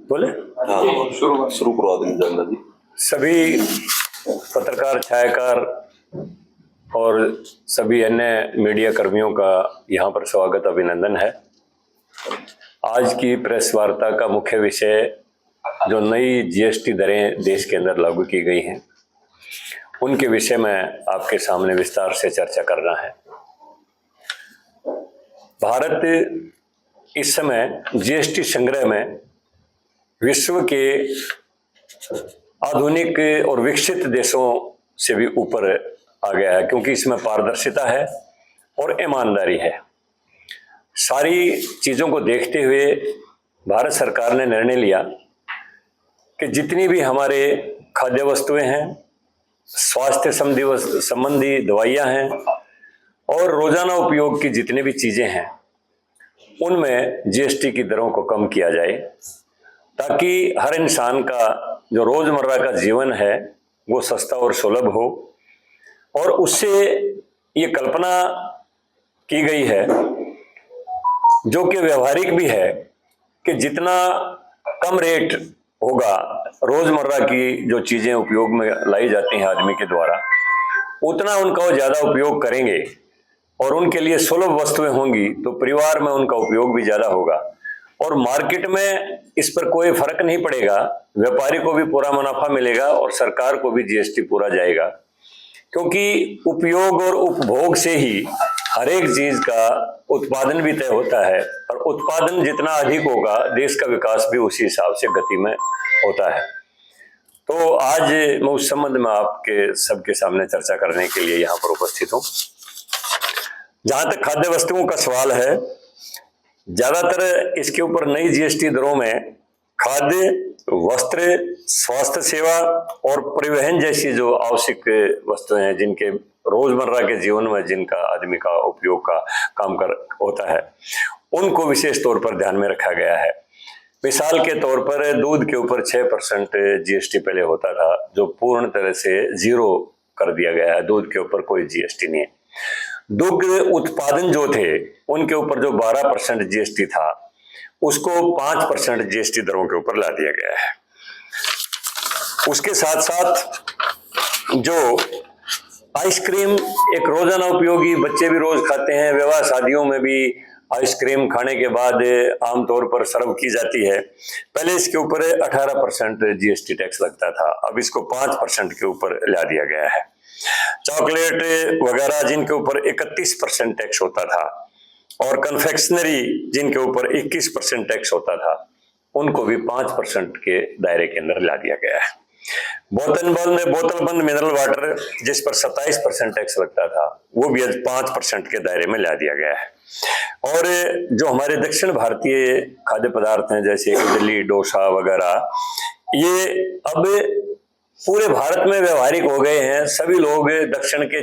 बोले हाँ, शुरू करो आदमी जी। सभी पत्रकार, छायाकार और सभी अन्य मीडिया कर्मियों का यहाँ पर स्वागत, अभिनंदन है। आज की प्रेस वार्ता का मुख्य विषय जो नई जीएसटी दरें देश के अंदर लागू की गई हैं उनके विषय में आपके सामने विस्तार से चर्चा करना है। भारत इस समय जीएसटी संग्रह में विश्व के आधुनिक और विकसित देशों से भी ऊपर आ गया है, क्योंकि इसमें पारदर्शिता है और ईमानदारी है। सारी चीज़ों को देखते हुए भारत सरकार ने निर्णय लिया कि जितनी भी हमारे खाद्य वस्तुएं हैं, स्वास्थ्य संबंधी दवाइयां हैं और रोजाना उपयोग की जितनी भी चीज़ें हैं उनमें जीएसटी की दरों को कम किया जाए, ताकि हर इंसान का जो रोज़मर्रा का जीवन है वो सस्ता और सुलभ हो। और उससे ये कल्पना की गई है, जो कि व्यवहारिक भी है, कि जितना कम रेट होगा रोज़मर्रा की जो चीज़ें उपयोग में लाई जाती हैं आदमी के द्वारा, उतना उनका वो ज़्यादा उपयोग करेंगे और उनके लिए सुलभ वस्तुएं होंगी तो परिवार में उनका उपयोग भी ज़्यादा होगा और मार्केट में इस पर कोई फर्क नहीं पड़ेगा। व्यापारी को भी पूरा मुनाफा मिलेगा और सरकार को भी जीएसटी पूरा जाएगा, क्योंकि उपयोग और उपभोग से ही हर एक चीज का उत्पादन भी तय होता है और उत्पादन जितना अधिक होगा देश का विकास भी उसी हिसाब से गति में होता है। तो आज मैं उस संबंध में आपके सबके सामने चर्चा करने के लिए यहाँ पर उपस्थित हूँ। जहां तक खाद्य वस्तुओं का सवाल है, ज्यादातर इसके ऊपर नई जीएसटी दरों में खाद्य, वस्त्र, स्वास्थ्य सेवा और परिवहन जैसी जो आवश्यक वस्तुएं हैं, जिनके रोजमर्रा के जीवन में जिनका आदमी का उपयोग का काम कर होता है, उनको विशेष तौर पर ध्यान में रखा गया है। मिसाल के तौर पर दूध के ऊपर 6% जीएसटी पहले होता था, जो पूर्ण तरह से जीरो कर दिया गया है। दूध के ऊपर कोई जीएसटी नहीं है। दुग्ध उत्पादन जो थे उनके ऊपर जो 12% जीएसटी था उसको 5% जीएसटी दरों के ऊपर ला दिया गया है। उसके साथ साथ जो आइसक्रीम एक रोजाना उपयोगी, बच्चे भी रोज खाते हैं, विवाह शादियों में भी आइसक्रीम खाने के बाद आमतौर पर सर्व की जाती है। पहले इसके ऊपर 18% जीएसटी टैक्स लगता था, अब इसको 5% के ऊपर ला दिया गया है। चॉकलेट वगैरह जिनके ऊपर 31% टैक्स होता था और कन्फेक्शनरी जिनके ऊपर 21% टैक्स होता था, उनको भी 5% के दायरे के अंदर ला दिया गया है। बोतल बंद मिनरल वाटर जिस पर 27% टैक्स लगता था, वो भी 5% के दायरे में ला दिया गया है। और जो हमारे दक्षिण भारतीय खाद्य पदार्थ हैं, जैसे इडली, डोसा वगैरह, ये अब पूरे भारत में व्यवहारिक हो गए हैं। सभी लोग दक्षिण के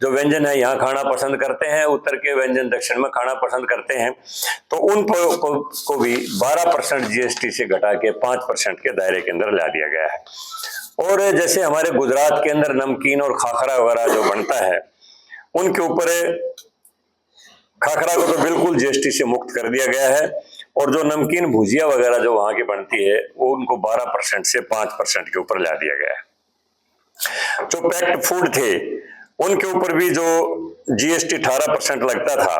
जो व्यंजन है यहाँ खाना पसंद करते हैं, उत्तर के व्यंजन दक्षिण में खाना पसंद करते हैं। तो उन को भी 12% जीएसटी से घटा के 5% के दायरे के अंदर ला दिया गया है। और जैसे हमारे गुजरात के अंदर नमकीन और खाखरा वगैरह जो बनता है, उनके ऊपर खाखरा को तो बिल्कुल जीएसटी से मुक्त कर दिया गया है और जो नमकीन भुजिया वगैरह जो वहां की बनती है वो उनको 12% से 5% के ऊपर ला दिया गया है। जो पैक्ड फूड थे उनके ऊपर भी जो जीएसटी 18% लगता था,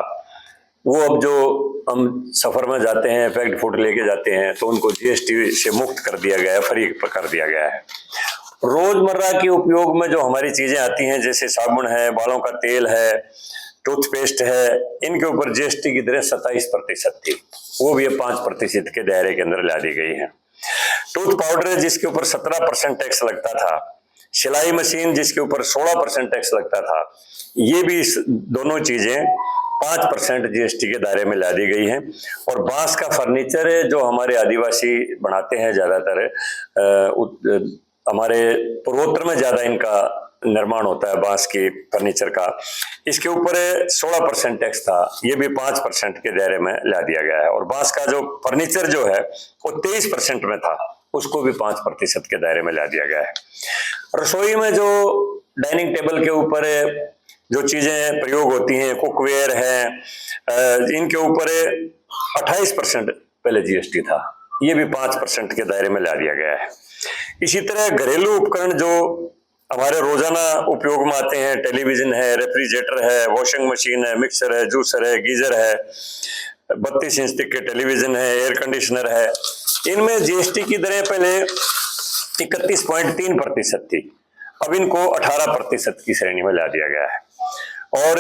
वो अब जो हम सफर में जाते हैं, पैक्ड फूड लेके जाते हैं, तो उनको जीएसटी से मुक्त कर दिया गया है, फ्री कर दिया गया है। रोजमर्रा के उपयोग में जो हमारी चीजें आती हैं, जैसे साबुन है, बालों का तेल है, टूथपेस्ट है, इनके ऊपर जीएसटी की दरें 27% थी, वो भी 5% के दायरे के अंदर ला दी गई है। टूथ पाउडर जिसके ऊपर 17% टैक्स लगता था, सिलाई मशीन जिसके ऊपर 16% टैक्स लगता था, ये भी दोनों चीजें 5% जीएसटी के दायरे में ला दी गई हैं। और बांस का फर्नीचर जो हमारे आदिवासी बनाते हैं, ज्यादातर हमारे पूर्वोत्तर में ज्यादा इनका निर्माण होता है बांस के फर्नीचर का, इसके ऊपर 16% टैक्स था, ये भी 5% के दायरे में ला दिया गया है। और बांस का जो फर्नीचर जो है वो 23% में था, उसको भी 5% के दायरे में ला दिया गया है। रसोई में जो डाइनिंग टेबल के ऊपर जो चीजें प्रयोग होती हैं, कुकवेयर है, इनके ऊपर 28% पहले जीएसटी था, ये भी 5% के दायरे में ला दिया गया है। इसी तरह घरेलू उपकरण जो हमारे रोजाना उपयोग में आते हैं, टेलीविजन है, रेफ्रिजरेटर है, वॉशिंग मशीन है, मिक्सर है, जूसर है, गीजर है, 32 इंच तक के टेलीविजन है, एयर कंडीशनर है, इनमें जीएसटी की दरें पहले 31.3% थी, अब इनको 18% की श्रेणी में ला दिया गया है। और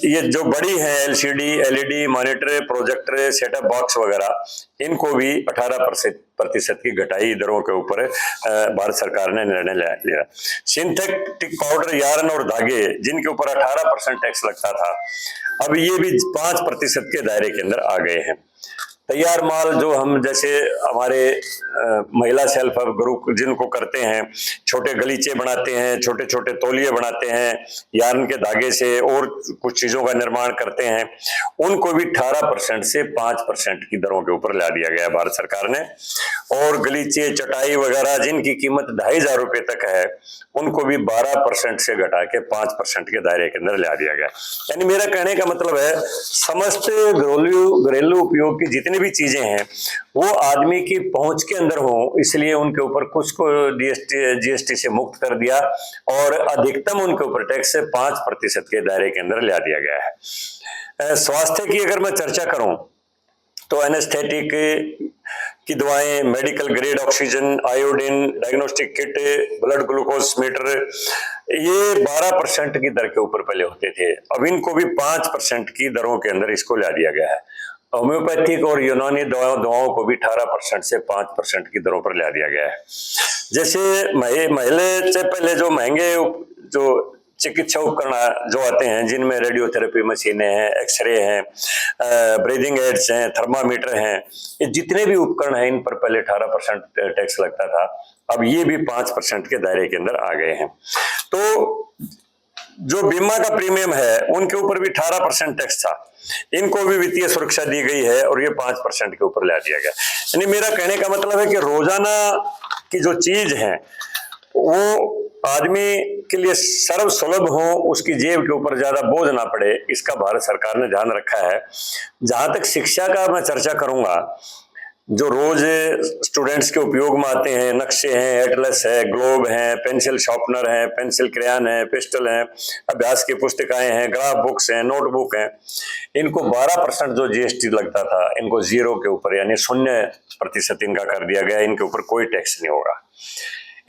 ये जो बड़ी है LCD, LED, monitor, projector, setup box वगैरह, इनको भी 18% की घटाई दरों के ऊपर भारत सरकार ने निर्णय लिया। सिंथेटिक पाउडर, यार्न और धागे, जिनके ऊपर 18% टैक्स लगता था, अब ये भी 5% के दायरे के अंदर आ गए हैं। तैयार माल जो हम जैसे हमारे महिला सेल्फ हेल्प ग्रुप जिनको करते हैं, छोटे गलीचे बनाते हैं, छोटे छोटे तौलिए बनाते हैं, यार्न के धागे से और कुछ चीजों का निर्माण करते हैं, उनको भी 18% से 5% की दरों के ऊपर ला दिया गया भारत सरकार ने। और गलीचे, चटाई वगैरह जिनकी कीमत 2500 रुपए तक है, उनको भी 12% से घटा के 5% के दायरे के अंदर ला दिया गया। यानी मेरा कहने का मतलब है, समस्त घरेलू उपयोग की जितनी भी चीजें हैं वो आदमी की पहुंच के अंदर हो, इसलिए उनके ऊपर कुछ को जीएसटी से मुक्त कर दिया और अधिकतम उनके ऊपर टैक्स से 5% के दायरे के अंदर ला दिया गया है। स्वास्थ्य की अगर मैं चर्चा करूं तो एनेस्थेटिक की दवाएं, medical grade oxygen, iodine, diagnostic kit, blood glucose meter, ये 12% की दर के ऊपर पहले होते थे, अब इनको भी 5% की दरों के अंदर इसको ला दिया गया है। होम्योपैथिक और यूनानी दवाओं को भी 18% से 5% की दरों पर ला दिया गया है। जैसे महिला से पहले जो महंगे जो चिकित्सा उपकरण जो आते हैं, जिनमें रेडियोथेरेपी मशीनें हैं, एक्सरे हैं, ब्रीदिंग एड्स हैं, थर्मामीटर हैं, ये जितने भी उपकरण हैं, इन पर पहले 18% टैक्स लगता था, अब ये भी 5% के दायरे के अंदर आ गए हैं। तो जो बीमा का प्रीमियम है उनके ऊपर भी 18% टैक्स था, इनको भी वित्तीय सुरक्षा दी गई है और ये 5% के ऊपर ला दिया गया। यानी मेरा कहने का मतलब है कि रोजाना की जो चीज है वो आदमी के लिए सर्व सुलभ हो, उसकी जेब के ऊपर ज्यादा बोझ ना पड़े, इसका भारत सरकार ने ध्यान रखा है। जहां तक शिक्षा का मैं चर्चा करूंगा, जो रोज स्टूडेंट्स के उपयोग में आते हैं, नक्शे हैं, एटलस है, ग्लोब है, पेंसिल शार्पनर है, पेंसिल क्रेयन है, पिस्टल है, अभ्यास की पुस्तिकाएं हैं, ग्राफ बुक्स हैं, नोटबुक हैं, इनको 12% जो जीएसटी लगता था, इनको 0 के ऊपर यानी 0% इनका कर दिया गया, इनके ऊपर कोई टैक्स नहीं होगा।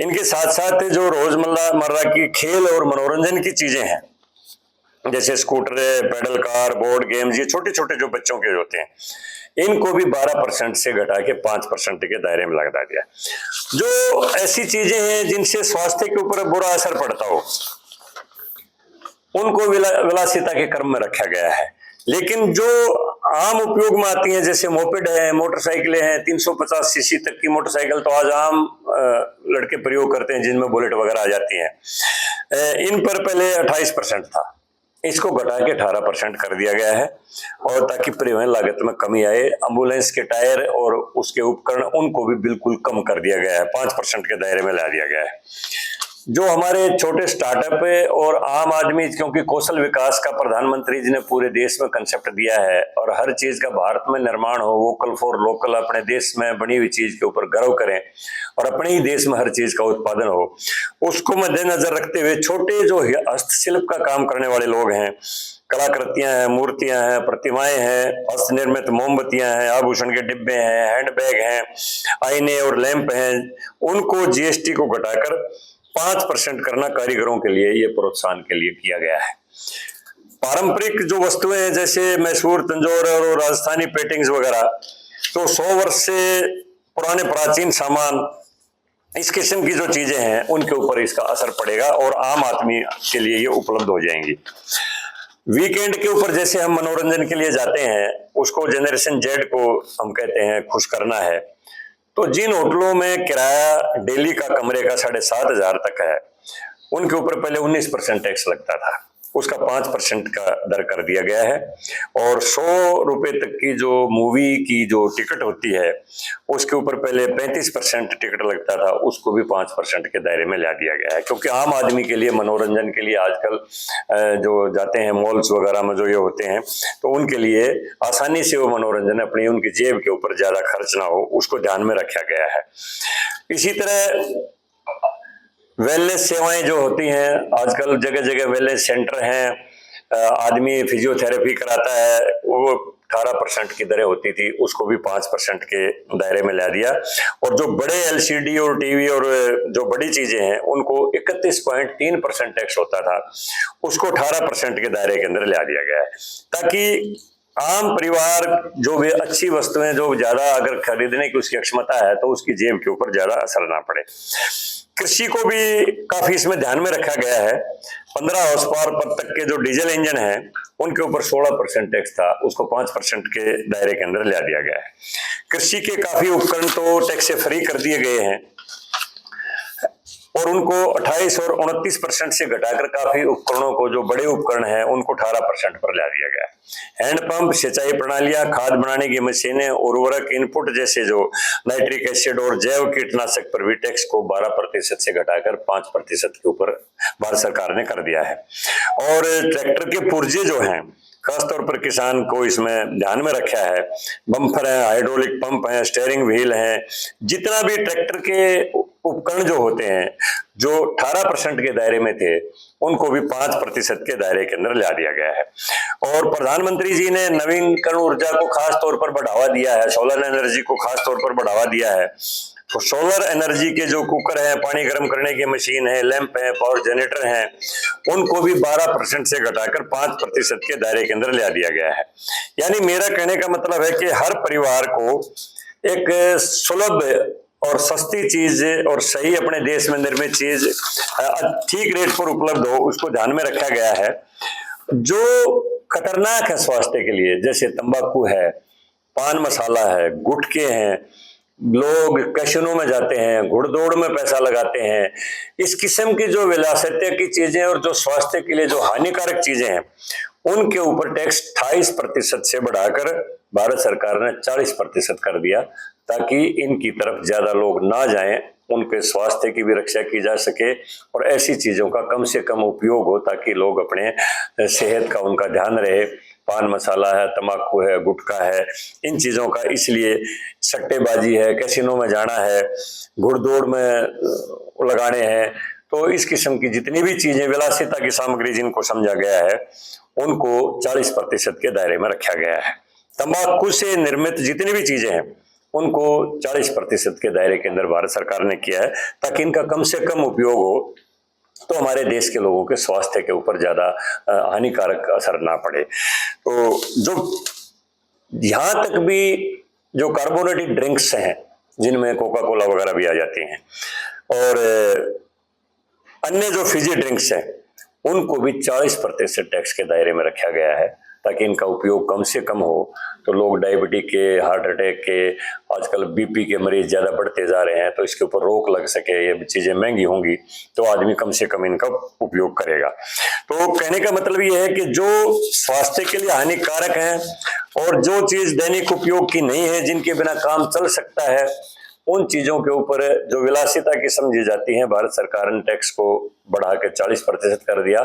इनके साथ साथ जो रोजमर्रा की खेल और मनोरंजन की चीजें हैं, जैसे scooter, pedal car, board games, ये छोटे छोटे जो बच्चों के होते हैं, इनको भी 12% से घटा के 5% के दायरे में लगा दिया। जो ऐसी चीजें हैं जिनसे स्वास्थ्य के ऊपर बुरा असर पड़ता हो, उनको विलासिता के क्रम में रखा गया है। लेकिन जो आम उपयोग में आती हैं, जैसे मोपेड है, मोटरसाइकिलें हैं, 350 सीसी तक की मोटरसाइकिल तो आज आम लड़के प्रयोग करते हैं, जिनमें बुलेट वगैरह आ जाती हैं, इन पर पहले 28% था, इसको घटा के 18% कर दिया गया है, और ताकि परिवहन लागत में कमी आए। एम्बुलेंस के टायर और उसके उपकरण, उनको भी बिल्कुल कम कर दिया गया है, 5% के दायरे में ला दिया गया है। जो हमारे छोटे स्टार्टअप और आम आदमी, क्योंकि कौशल विकास का प्रधानमंत्री जी ने पूरे देश में कंसेप्ट दिया है और हर चीज का भारत में निर्माण हो, वोकल फॉर लोकल, अपने देश में बनी हुई चीज के ऊपर गर्व करें और अपने ही देश में हर चीज का उत्पादन हो, उसको मद्देनजर रखते हुए छोटे जो हस्तशिल्प का काम करने वाले लोग हैं, कलाकृतियां हैं, मूर्तियां हैं, प्रतिमाएं हैं, हस्त निर्मित मोमबत्तियां हैं, आभूषण के डिब्बे हैं, हैंडबैग हैं, आईने और लैंप हैं, उनको जीएसटी को घटाकर 5% करना कारीगरों के लिए, ये प्रोत्साहन के लिए किया गया है। पारंपरिक जो वस्तुएं हैं, जैसे मैसूर, तंजौर और राजस्थानी पेंटिंग्स वगैरह, तो 100 वर्ष से पुराने प्राचीन सामान, इस किस्म की जो चीजें हैं, उनके ऊपर इसका असर पड़ेगा और आम आदमी के लिए ये उपलब्ध हो जाएंगी। वीकेंड के ऊपर जैसे हम मनोरंजन के लिए जाते हैं, उसको जनरेशन जेड को हम कहते हैं खुश करना है, तो जिन होटलों में किराया डेली का कमरे का 7,500 तक है, उनके ऊपर पहले 19% टैक्स लगता था, उसका 5% का दर कर दिया गया है। और 100 रुपए तक की जो मूवी की जो टिकट होती है उसके ऊपर पहले 35% टिकट लगता था, उसको भी 5% के दायरे में ला दिया गया है। क्योंकि आम आदमी के लिए मनोरंजन के लिए आजकल जो जाते हैं मॉल्स वगैरह में जो ये होते हैं, तो उनके लिए आसानी से वो मनोरंजन अपनी उनकी जेब के ऊपर ज्यादा खर्च ना हो, उसको ध्यान में रखा गया है। इसी तरह वेलनेस सेवाएं जो होती हैं, आजकल जगह जगह वेलनेस सेंटर हैं, आदमी फिजियोथेरेपी कराता है, वो 18% की दरें होती थी, उसको भी 5% के दायरे में ला दिया। और जो बड़े एलसीडी और टीवी और जो बड़ी चीजें हैं उनको 31.3% टैक्स होता था, उसको 18% के दायरे के अंदर ला दिया गया है, ताकि आम परिवार जो भी अच्छी वस्तुएं जो ज्यादा अगर खरीदने की उसकी क्षमता है तो उसकी जेब के ऊपर ज्यादा असर ना पड़े। कृषि को भी काफी इसमें ध्यान में रखा गया है। 15 हॉर्स पावर पर तक के जो डीजल इंजन है उनके ऊपर 16% टैक्स था, उसको 5% के दायरे के अंदर ला दिया गया है। कृषि के काफी उपकरण तो टैक्स से फ्री कर दिए गए हैं और उनको 28 और 29% से घटाकर काफी उपकरणों को, जो बड़े उपकरण हैं, उनको 18% पर ला दिया गया है। हैंडपंप, सिंचाई प्रणालियां, खाद बनाने की मशीनें, उर्वरक, इनपुट जैसे जो नाइट्रिक एसिड और जैव कीटनाशक पर भी टैक्स को 12% से घटाकर 5% के ऊपर भारत सरकार ने कर दिया है। और ट्रैक्टर के पुर्जे जो हैं, खासतौर पर किसान को इसमें ध्यान में रखा है। बम्पर है, हाइड्रोलिक पंप है, स्टीयरिंग व्हील है, जितना भी ट्रैक्टर के उपकरण जो होते हैं जो 18% के दायरे में थे, उनको भी 5% के दायरे के अंदर ला दिया गया है। और प्रधानमंत्री जी ने नवीनकरण ऊर्जा को खास तौर पर बढ़ावा दिया है, सोलर एनर्जी को खास तौर पर बढ़ावा दिया है। तो सोलर एनर्जी के जो कुकर है, पानी गर्म करने की मशीन है, लैंप है, पावर जनरेटर है, उनको भी 12% से घटाकर 5% के दायरे के अंदर ला दिया गया है। यानी मेरा कहने का मतलब है कि हर परिवार को एक सुलभ और सस्ती चीज और सही अपने देश में निर्मित चीज ठीक रेट पर उपलब्ध हो, उसको ध्यान में रखा गया है। जो खतरनाक है स्वास्थ्य के लिए, जैसे तंबाकू है, पान मसाला है, गुटखे हैं, लोग कैसीनो में जाते हैं, घुड़दौड़ में पैसा लगाते हैं, इस किस्म की जो विलासिता की चीजें और जो स्वास्थ्य के लिए जो हानिकारक चीजें हैं, उनके ऊपर टैक्स 28% से बढ़ाकर भारत सरकार ने 40% कर दिया, ताकि इनकी तरफ ज्यादा लोग ना जाएं, उनके स्वास्थ्य की भी रक्षा की जा सके और ऐसी चीजों का कम से कम उपयोग हो, ताकि लोग अपने सेहत का उनका ध्यान रहे। पान मसाला है, तंबाकू है, गुटखा है, इन चीजों का, इसलिए सट्टेबाजी है, कैसीनो में जाना है, घुड़दौड़ में लगाने हैं, तो इस किस्म की जितनी भी चीजें विलासिता की सामग्री जिनको समझा गया है, उनको 40% के दायरे में रखा गया है। तंबाकू से निर्मित जितनी भी चीजें हैं उनको 40% के दायरे के अंदर भारत सरकार ने किया है, ताकि इनका कम से कम उपयोग हो, तो हमारे देश के लोगों के स्वास्थ्य के ऊपर ज्यादा हानिकारक असर ना पड़े। तो जो यहां तक भी जो कार्बोनेटेड ड्रिंक्स हैं, जिनमें कोका कोला वगैरह भी आ जाती हैं, और अन्य जो फिजी ड्रिंक्स हैं, उनको भी 40% टैक्स के दायरे में रखा गया है, ताकि इनका उपयोग कम से कम हो। तो लोग डायबिटीज के, हार्ट अटैक के, आजकल बीपी के मरीज ज्यादा बढ़ते जा रहे हैं, तो इसके ऊपर रोक लग सके, ये चीजें महंगी होंगी तो आदमी कम से कम इनका उपयोग करेगा। तो कहने का मतलब ये है कि जो स्वास्थ्य के लिए हानिकारक है और जो चीज दैनिक उपयोग की नहीं है, जिनके बिना काम चल सकता है, उन चीजों के ऊपर जो विलासिता की समझी जाती है, भारत सरकार ने टैक्स को बढ़ा के 40% कर दिया।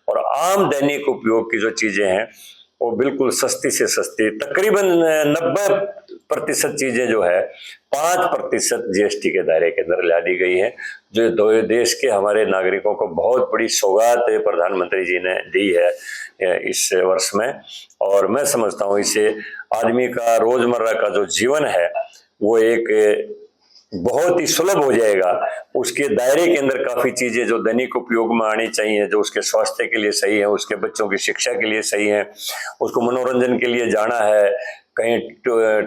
और आम दैनिक उपयोग की जो चीजें हैं वो बिल्कुल सस्ती से सस्ती, तकरीबन 90% चीजें जो है 5% जीएसटी के दायरे के अंदर ला दी गई है, जो देश के हमारे नागरिकों को बहुत बड़ी सौगात प्रधानमंत्री जी ने दी है इस वर्ष में। और मैं समझता हूँ इससे आदमी का रोजमर्रा का जो जीवन है वो एक बहुत ही सुलभ हो जाएगा। उसके दायरे के अंदर काफी चीजें जो दैनिक उपयोग में आनी चाहिए, जो उसके स्वास्थ्य के लिए सही है, उसके बच्चों की शिक्षा के लिए सही है, उसको मनोरंजन के लिए जाना है, कहीं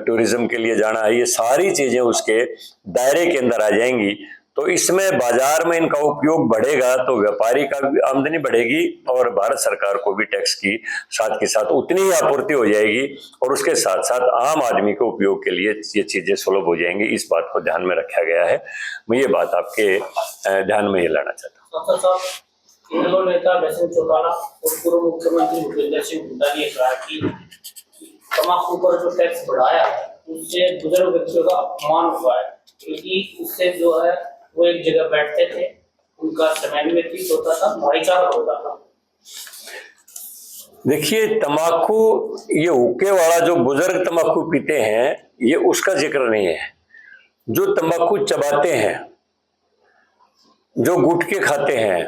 टूरिज्म के लिए जाना है, ये सारी चीजें उसके दायरे के अंदर आ जाएंगी। तो इसमें बाजार में इनका उपयोग बढ़ेगा तो व्यापारी का भी आमदनी बढ़ेगी और भारत सरकार को भी टैक्स की साथ के साथ उतनी ही आपूर्ति हो जाएगी, और उसके साथ साथ आम आदमी के उपयोग के लिए ये चीजें सुलभ हो जाएंगी। इस बात को ध्यान में रखा गया है। मैं ये बात आपके ध्यान में ये लाना चाहता हूँ। इनेलो नेता बसंत चौटाला और पूर्व मुख्यमंत्री भूपेंद्र सिंह हुड्डा ने कहा कि तम्बाकू पर जो टैक्स बढ़ाया है उससे बुजुर्ग व्यक्तियों का अपमान हुआ है, क्योंकि उससे जो है वो एक जगह बैठते थे, उनका समय व्यतीत होता था, भाईचारा होता था। देखिए, तंबाकू, ये हुक्के वाला जो बुजुर्ग तंबाकू पीते हैं ये उसका जिक्र नहीं है। जो तंबाकू चबाते हैं, जो गुटखे खाते हैं,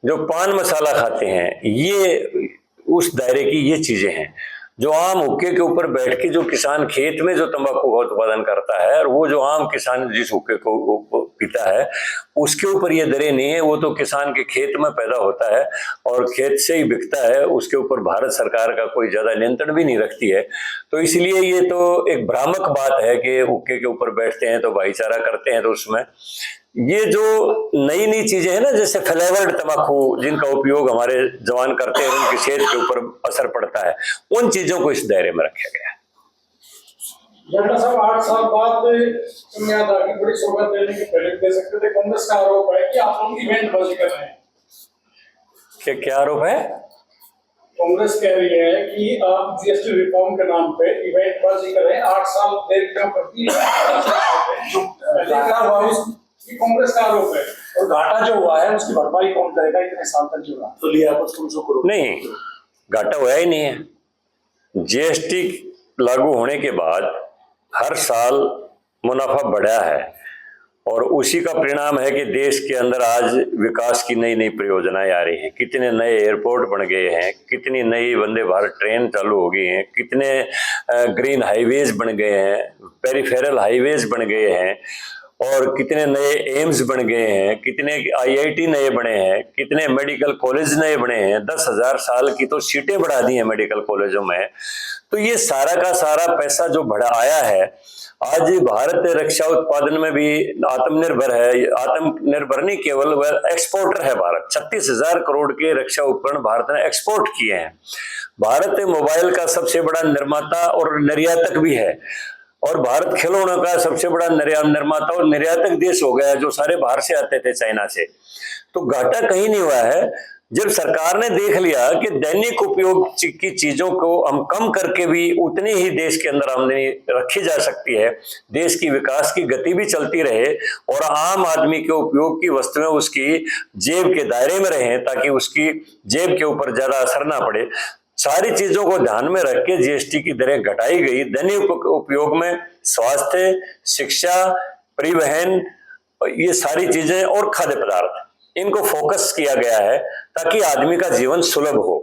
जो पान मसाला खाते हैं, ये उस दायरे की ये चीजें हैं। जो आम हुक्के के ऊपर बैठ के जो किसान खेत में जो तंबाकू का उत्पादन करता है और वो जो आम किसान जिस हुक्के को पीता है उसके ऊपर ये दरें नहीं है। वो तो किसान के खेत में पैदा होता है और खेत से ही बिकता है, उसके ऊपर भारत सरकार का कोई ज्यादा नियंत्रण भी नहीं रखती है। तो इसलिए ये तो एक भ्रामक बात है कि हुक्के के ऊपर बैठते हैं तो भाईचारा करते हैं। तो उसमें ये जो नई नई चीजें हैं ना, जैसे फ्लेवर्ड तंबाकू जिनका उपयोग हमारे जवान करते हैं, उनकी सेहत के ऊपर असर पड़ता है, उन चीजों को इस दायरे में रखा गया है। जंडा साहब 8 साल बाद बुनियाद की बड़ी सौगात देने के पहले दे सकते थे। कांग्रेस का आरोप है कि आप लोग इवेंट बाजी कर रहे हैं। क्या आरोप है? कांग्रेस कह रही है कि आप जीएसटी रिफॉर्म के नाम पे इवेंट बाजी कर रहे हैं। 8 साल देर क्यों करती है? कांग्रेस का आरोप है। और घाटा जो हुआ है उसकी भरपाई कौन करेगा? इतने साल तक जो रहा तो लिया कुछ करो नहीं, घाटा हुआ ही नहीं है। जीएसटी लागू होने के बाद हर साल मुनाफा बढ़ा है और उसी का परिणाम है कि देश के अंदर आज विकास की नई नई परियोजनाएं आ रही हैं। कितने नए एयरपोर्ट बन गए हैं, कितनी नई वंदे भारत ट्रेन चालू हो गई हैं, कितने ग्रीन हाईवेज बन गए हैं, पेरिफेरल हाईवेज बन गए हैं और कितने नए एम्स बन गए हैं, कितने आईआईटी नए बने हैं, कितने मेडिकल कॉलेज नए बने हैं। 10,000 साल की तो सीटें बढ़ा दी हैं मेडिकल कॉलेजों में। तो ये सारा का सारा पैसा जो बढ़ा आया है, आज भारत रक्षा उत्पादन में भी आत्मनिर्भर है। आत्मनिर्भर नहीं, केवल वह एक्सपोर्टर है भारत। 36,000 करोड़ के रक्षा उपकरण भारत ने एक्सपोर्ट किए हैं। भारत मोबाइल का सबसे बड़ा निर्माता और निर्यातक भी है और भारत खिलौनों का सबसे बड़ा निर्माता और निर्यातक देश हो गया, जो सारे बाहर से आते थे, चाइना से। तो घाटा कहीं नहीं हुआ है। जब सरकार ने देख लिया कि दैनिक उपयोग की चीजों को हम कम करके भी उतनी ही देश के अंदर आमदनी रखी जा सकती है, देश की विकास की गति भी चलती रहे और आम आदमी के उपयोग की वस्तुएं उसकी जेब के दायरे में रहें, ताकि उसकी जेब के ऊपर ज्यादा असर ना पड़े, सारी चीजों को ध्यान में रख के जीएसटी की दरें घटाई गई। दैनिक उपयोग में स्वास्थ्य, शिक्षा, परिवहन, ये सारी चीजें और खाद्य पदार्थ, इनको फोकस किया गया है ताकि आदमी का जीवन सुलभ हो।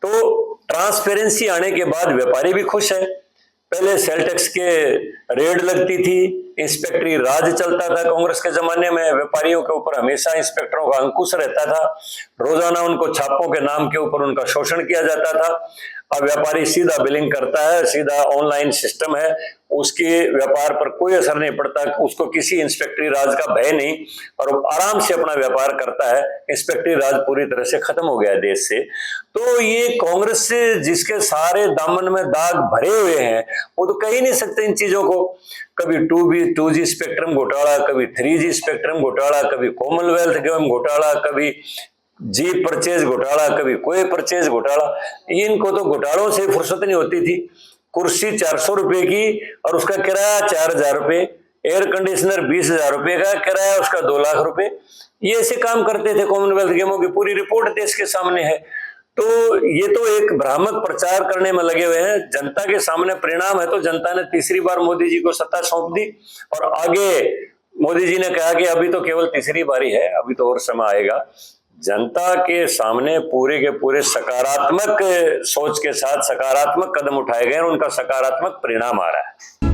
तो ट्रांसपेरेंसी आने के बाद व्यापारी भी खुश है। पहले सेल टैक्स के रेड लगती थी, इंस्पेक्टरी राज चलता था कांग्रेस के जमाने में, व्यापारियों के ऊपर हमेशा इंस्पेक्टरों का अंकुश रहता था, रोजाना उनको छापों के नाम के ऊपर उनका शोषण किया जाता था। अब व्यापारी सीधा बिलिंग करता है, सीधा ऑनलाइन सिस्टम है, उसके व्यापार पर कोई असर नहीं पड़ता, उसको किसी इंस्पेक्टरी राज का भय नहीं और आराम से अपना व्यापार करता है। इंस्पेक्टरी राज पूरी तरह से खत्म हो गया है देश से। तो ये कांग्रेस से जिसके सारे दामन में दाग भरे हुए हैं, वो तो कह ही नहीं सकते इन चीजों को। कभी 2G स्पेक्ट्रम घोटाला, कभी 3G स्पेक्ट्रम घोटाला, कभी कॉमनवेल्थ गेम घोटाला, कभी जी परचेज घोटाला, कभी कोई परचेज घोटाला। इनको तो घोटालों से फुर्सत नहीं होती थी। कुर्सी 400 रुपए की और उसका किराया 4,000 रुपए, एयर कंडीशनर 20,000 रुपए का किराया, उसका 2 लाख रुपए, ये ऐसे काम करते थे। कॉमनवेल्थ गेमों की पूरी रिपोर्ट देश के सामने है। तो ये तो एक भ्रामक प्रचार करने में लगे हुए हैं। जनता के सामने परिणाम है तो जनता ने तीसरी बार मोदी जी को सत्ता सौंप दी और आगे मोदी जी ने कहा कि अभी तो केवल तीसरी बारी है, अभी तो और समय आएगा। जनता के सामने पूरे के पूरे सकारात्मक सोच के साथ सकारात्मक कदम उठाए गए और उनका सकारात्मक परिणाम आ रहा है।